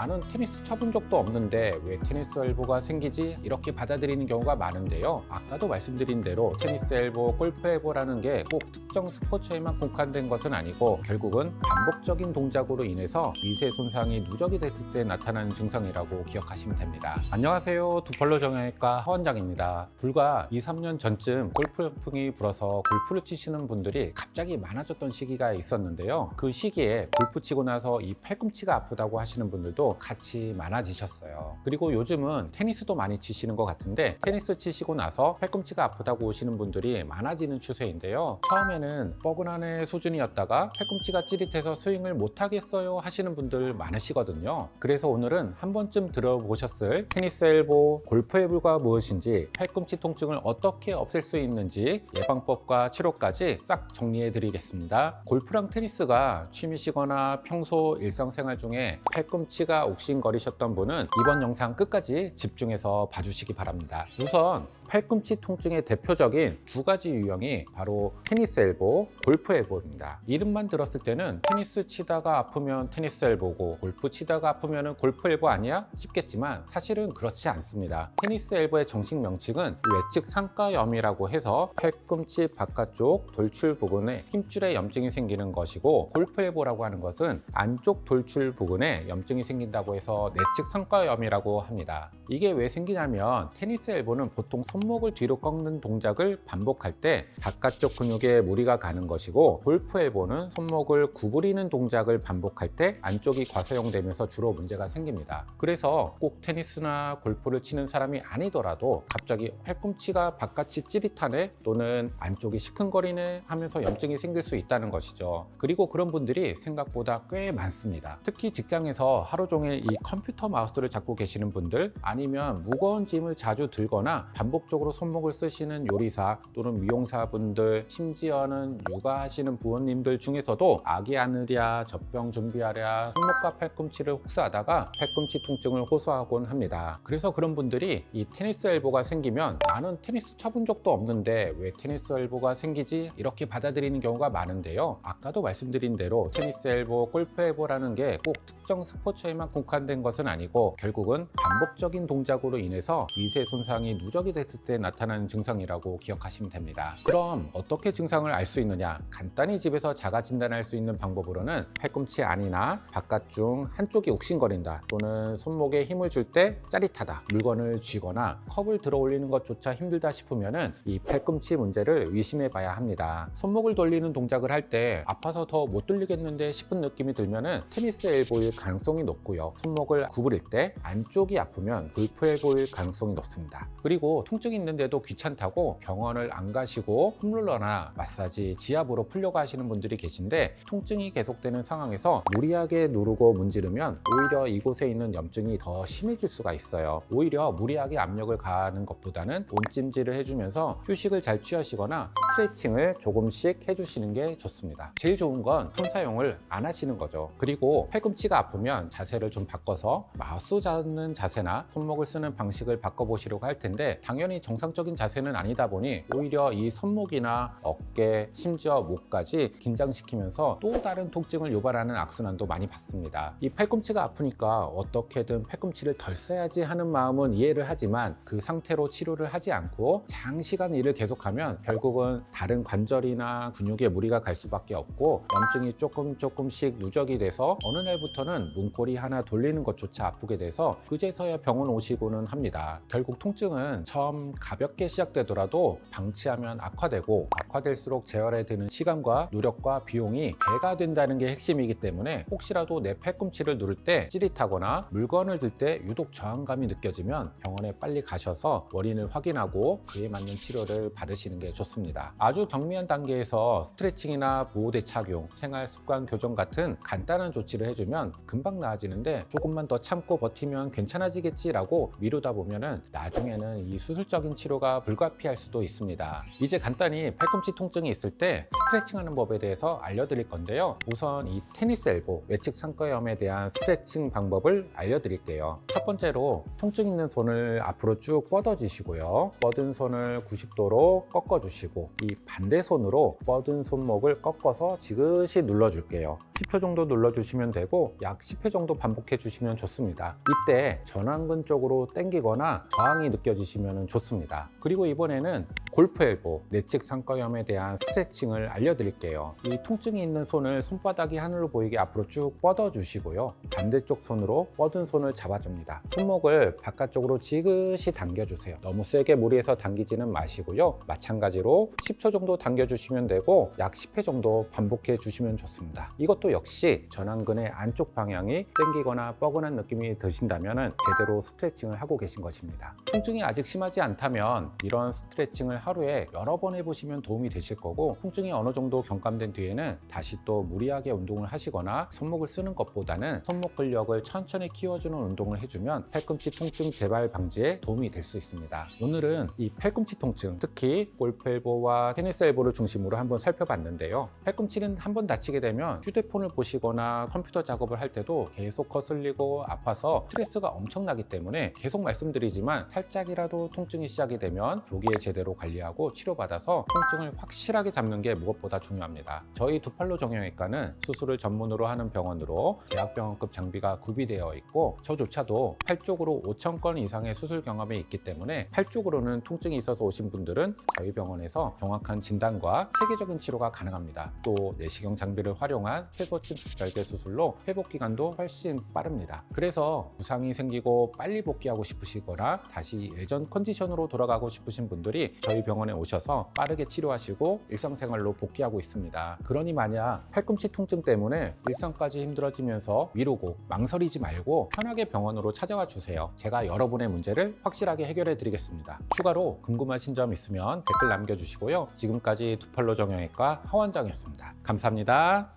나는 테니스 쳐본 적도 없는데 왜 테니스 엘보가 생기지? 이렇게 받아들이는 경우가 많은데요. 아까도 말씀드린 대로 테니스 엘보, 골프 엘보라는 게 꼭 특정 스포츠에만 국한된 것은 아니고 결국은 반복적인 동작으로 인해서 미세 손상이 누적이 됐을 때 나타나는 증상이라고 기억하시면 됩니다. 안녕하세요. 두팔로 정형외과 하원장입니다. 불과 2, 3년 전쯤 골프 열풍이 불어서 골프를 치시는 분들이 갑자기 많아졌던 시기가 있었는데요. 그 시기에 골프 치고 나서 이 팔꿈치가 아프다고 하시는 분들도 같이 많아지셨어요. 그리고 요즘은 테니스도 많이 치시는 것 같은데 테니스 치시고 나서 팔꿈치가 아프다고 오시는 분들이 많아지는 추세인데요. 처음에는 뻐근한의 수준이었다가 팔꿈치가 찌릿해서 스윙을 못하겠어요 하시는 분들 많으시거든요. 그래서 오늘은 한 번쯤 들어보셨을 테니스 엘보, 골프 엘보가 무엇인지, 팔꿈치 통증을 어떻게 없앨 수 있는지 예방법과 치료까지 싹 정리해 드리겠습니다. 골프랑 테니스가 취미시거나 평소 일상생활 중에 팔꿈치가 욱신거리셨던 분은 이번 영상 끝까지 집중해서 봐주시기 바랍니다. 우선 팔꿈치 통증의 대표적인 두 가지 유형이 바로 테니스 엘보, 골프 엘보입니다. 이름만 들었을 때는 테니스 치다가 아프면 테니스 엘보고 골프 치다가 아프면 골프 엘보 아니야? 싶겠지만 사실은 그렇지 않습니다. 테니스 엘보의 정식 명칭은 외측 상가염이라고 해서 팔꿈치 바깥쪽 돌출 부근에 힘줄에 염증이 생기는 것이고, 골프 엘보라고 하는 것은 안쪽 돌출 부근에 염증이 생긴다고 해서 내측 상가염이라고 합니다. 이게 왜 생기냐면 테니스 엘보는 보통 손목을 뒤로 꺾는 동작을 반복할 때 바깥쪽 근육에 무리가 가는 것이고, 골프 엘보는 손목을 구부리는 동작을 반복할 때 안쪽이 과사용되면서 주로 문제가 생깁니다. 그래서 꼭 테니스나 골프를 치는 사람이 아니더라도 갑자기 팔꿈치가 바깥이 찌릿하네 또는 안쪽이 시큰거리네 하면서 염증이 생길 수 있다는 것이죠. 그리고 그런 분들이 생각보다 꽤 많습니다. 특히 직장에서 하루 종일 이 컴퓨터 마우스를 잡고 계시는 분들, 아니면 무거운 짐을 자주 들거나 반복적으로 손목을 쓰시는 요리사 또는 미용사분들, 심지어는 육아하시는 부모님들 중에서도 아기 안으랴, 젖병 준비하랴 손목과 팔꿈치를 혹사하다가 팔꿈치 통증을 호소하곤 합니다. 그래서 그런 분들이 이 테니스 엘보가 생기면 나는 테니스 쳐본 적도 없는데 왜 테니스 엘보가 생기지? 이렇게 받아들이는 경우가 많은데요. 아까도 말씀드린 대로 테니스 엘보, 골프 엘보라는 게 꼭 특정 스포츠에만 국한된 것은 아니고 결국은 반복적인 동작으로 인해서 미세 손상이 누적이 됐을 때 나타나는 증상이라고 기억하시면 됩니다. 그럼 어떻게 증상을 알 수 있느냐? 간단히 집에서 자가 진단할 수 있는 방법으로는 팔꿈치 안이나 바깥 중 한쪽이 욱신거린다 또는 손목에 힘을 줄 때 짜릿하다, 물건을 쥐거나 컵을 들어 올리는 것조차 힘들다 싶으면 이 팔꿈치 문제를 의심해 봐야 합니다. 손목을 돌리는 동작을 할 때 아파서 더 못 돌리겠는데 싶은 느낌이 들면 테니스 엘보일 가능성이 높고요. 손목을 구부릴 때 안쪽이 아프면 골프 엘보일 가능성이 높습니다. 그리고 통증이 있는데도 귀찮다고 병원을 안 가시고 홈롤러나 마사지, 지압으로 풀려고 하시는 분들이 계신데, 통증이 계속되는 상황에서 무리하게 누르고 문지르면 오히려 이곳에 있는 염증이 더 심해질 수가 있어요. 오히려 무리하게 압력을 가하는 것보다는 온찜질을 해주면서 휴식을 잘 취하시거나 스트레칭을 조금씩 해주시는 게 좋습니다. 제일 좋은 건 손 사용을 안 하시는 거죠. 그리고 팔꿈치가 아프면 자세를 좀 바꿔서 마우스 잡는 자세나 손목을 쓰는 방식을 바꿔보시려고 할 텐데, 당연히 정상적인 자세는 아니다 보니 오히려 이 손목이나 어깨, 심지어 목까지 긴장시키면서 또 다른 통증을 유발하는 악순환도 많이 받습니다. 이 팔꿈치가 아프니까 어떻게든 팔꿈치를 덜 써야지 하는 마음은 이해를 하지만 그 상태로 치료를 하지 않고 장시간 일을 계속하면 결국은 다른 관절이나 근육에 무리가 갈 수밖에 없고, 염증이 조금씩 누적이 돼서 어느 날부터는 문고리 하나 돌리는 것조차 아프게 돼서 그제서야 병원 오시고는 합니다. 결국 통증은 처음 가볍게 시작되더라도 방치하면 악화되고, 악화될수록 재활에 드는 시간과 노력과 비용이 배가 된다는 게 핵심이기 때문에 혹시라도 내 팔꿈치를 누를 때 찌릿하거나 물건을 들 때 유독 저항감이 느껴지면 병원에 빨리 가셔서 원인을 확인하고 그에 맞는 치료를 받으시는 게 좋습니다. 아주 경미한 단계에서 스트레칭이나 보호대 착용, 생활 습관 교정 같은 간단한 조치를 해주면 금방 나아지는데, 조금만 더 참고 버티면 괜찮아지겠지라고 미루다 보면은 나중에는 이 수술적인 치료가 불가피할 수도 있습니다. 이제 간단히 팔꿈치 통증이 있을 때 스트레칭하는 법에 대해서 알려드릴 건데요. 우선 이 테니스 엘보, 외측 상가염에 대한 스트레칭 방법을 알려드릴게요. 첫 번째로 통증 있는 손을 앞으로 쭉 뻗어주시고요. 뻗은 손을 90도로 꺾어주시고 이 반대 손으로 뻗은 손목을 꺾어서 지그시 눌러줄게요. 10초 정도 눌러주시면 되고 약 10회 정도 반복해 주시면 좋습니다. 이때 전완근 쪽으로 당기거나 저항이 느껴지시면 좋습니다. 그리고 이번에는 골프 엘보, 내측 상과염에 대한 스트레칭을 알려드릴게요. 이 통증이 있는 손을 손바닥이 하늘로 보이게 앞으로 쭉 뻗어 주시고요. 반대쪽 손으로 뻗은 손을 잡아줍니다. 손목을 바깥쪽으로 지그시 당겨주세요. 너무 세게 무리해서 당기지는 마시고요. 마찬가지로 10초 정도 당겨주시면 되고 약 10회 정도 반복해 주시면 좋습니다. 이것도 역시 전완근의 안쪽 방향이 당기거나 뻐근한 느낌이 드신다면 제대로 스트레칭을 하고 계신 것입니다. 통증이 아직 심하지 않다면 이런 스트레칭을 하루에 여러 번 해보시면 도움이 되실 거고, 통증이 어느 정도 경감된 뒤에는 다시 또 무리하게 운동을 하시거나 손목을 쓰는 것보다는 손목 근력을 천천히 키워주는 운동을 해주면 팔꿈치 통증 재발 방지에 도움이 될 수 있습니다. 오늘은 이 팔꿈치 통증, 특히 골프 엘보와 테니스 엘보를 중심으로 한번 살펴봤는데요. 팔꿈치는 한번 다치게 되면 휴대폰을 보시거나 컴퓨터 작업을 할 때도 계속 거슬리고 아파서 스트레스가 엄청나기 때문에 계속 말씀드리지만 살짝이라도 통증이 시작이 되면 조기에 제대로 관리하고 치료받아서 통증을 확실하게 잡는 게 무엇보다 중요합니다. 저희 두팔로 정형외과는 수술을 전문으로 하는 병원으로 대학병원급 장비가 구비되어 있고, 저조차도 팔 쪽으로 5,000건 이상의 수술 경험이 있기 때문에 팔 쪽으로는 통증이 있어서 오신 분들은 저희 병원에서 정확한 진단과 체계적인 치료가 가능합니다. 또 내시경 장비를 활용한 최소 침습 절개 수술로 회복 기간도 훨씬 빠릅니다. 그래서 부상이 생기고 빨리 복귀하고 싶으시거나 다시 예전 컨디션으로 돌아가고 싶으신 분들이 저희 병원에 오셔서 빠르게 치료하시고 일상생활로 복귀하고 있습니다. 그러니 만약 팔꿈치 통증 때문에 일상까지 힘들어지면서 미루고 망설이지 말고 편하게 병원으로 찾아와 주세요. 제가 여러분의 문제를 확실하게 해결해 드리겠습니다. 추가로 궁금하신 점 있으면 댓글 남겨주시고요. 지금까지 두팔로 정형외과 하원장이었습니다. 감사합니다.